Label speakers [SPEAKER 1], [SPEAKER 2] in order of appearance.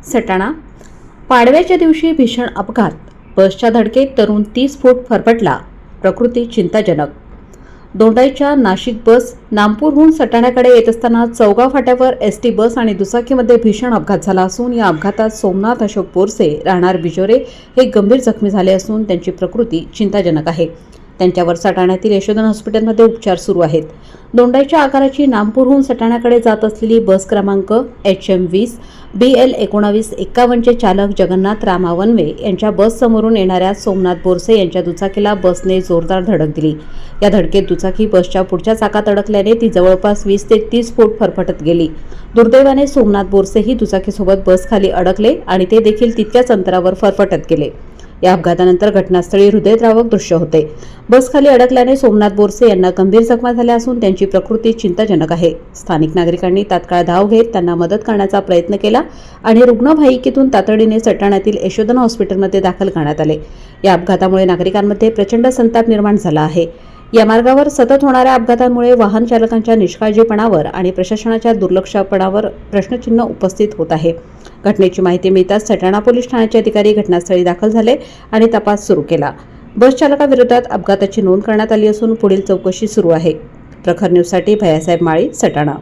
[SPEAKER 1] सटाणा पाडव्याच्या दिवशी भीषण अपघात, बसच्या धडकेत तरुण 30 फूट फरफटला, प्रकृती चिंताजनक। दोंडाईच्या नाशिक बस नामपूरहून सटाण्याकडे येत असताना चौगाव फाट्यावर एसटी बस आणि दुचाकीमध्ये भीषण अपघात झाला असून या अपघातात सोमनाथ अशोक बोरसे राहणार बिजोरे हे गंभीर जखमी झाले असून त्यांची प्रकृती चिंताजनक आहे। त्यांच्यावर सटाण्यातील यशोधन हॉस्पिटलमध्ये उपचार सुरू आहेत। दोंडाईच्या आकाराची नामपूरहून सटाण्याकडे जात असलेली बस क्रमांक HM20 BL 1951 चे चालक जगन्नाथ रामावनवे यांच्या बस समोरून येणाऱ्या सोमनाथ बोरसे यांच्या दुचाकीला बसने जोरदार धडक दिली। या धडकेत दुचाकी बसच्या पुढच्या चाकात अडकल्याने ती जवळपास 20 ते 30 फूट फरफटत गेली। दुर्दैवाने सोमनाथ बोरसे ही दुचाकीसोबत बस खाली अडकले आणि ते देखील तितक्याच अंतरावर फरफटत गेले। या अपघातानंतर घटनास्थळी हृदयद्रावक दृश्य होते। बस खाली अडकल्याने सोमनाथ बोरसे यांना गंभीर जखमा झाल्या असून त्यांची प्रकृती चिंताजनक आहे। स्थानिक नागरिकांनी तात्काळ धाव घेत त्यांना मदत करण्याचा प्रयत्न केला आणि रुग्णवाहिकेतून तातडीने सटाण्यातील यशोधन हॉस्पिटलमध्ये दाखल करण्यात आले। या अपघातामुळे नागरिकांमध्ये प्रचंड संताप निर्माण झाला आहे। या मार्गावर सतत होणाऱ्या अपघातांमुळे वाहन चालकांच्या निष्काळजीपणावर आणि प्रशासनाच्या दुर्लक्षपणावर प्रश्नचिन्ह उपस्थित होत आहे। घटनेची माहिती मिळताच सटाणा पोलीस ठाण्याचे अधिकारी घटनास्थळी दाखल झाले आणि तपास सुरू केला। बस चालकाविरोधात अपघाताची नोंद करण्यात आली असून पुढील चौकशी सुरू आहे। प्रखर न्यूजसाठी भैयासाहेब माळी, सटाणा।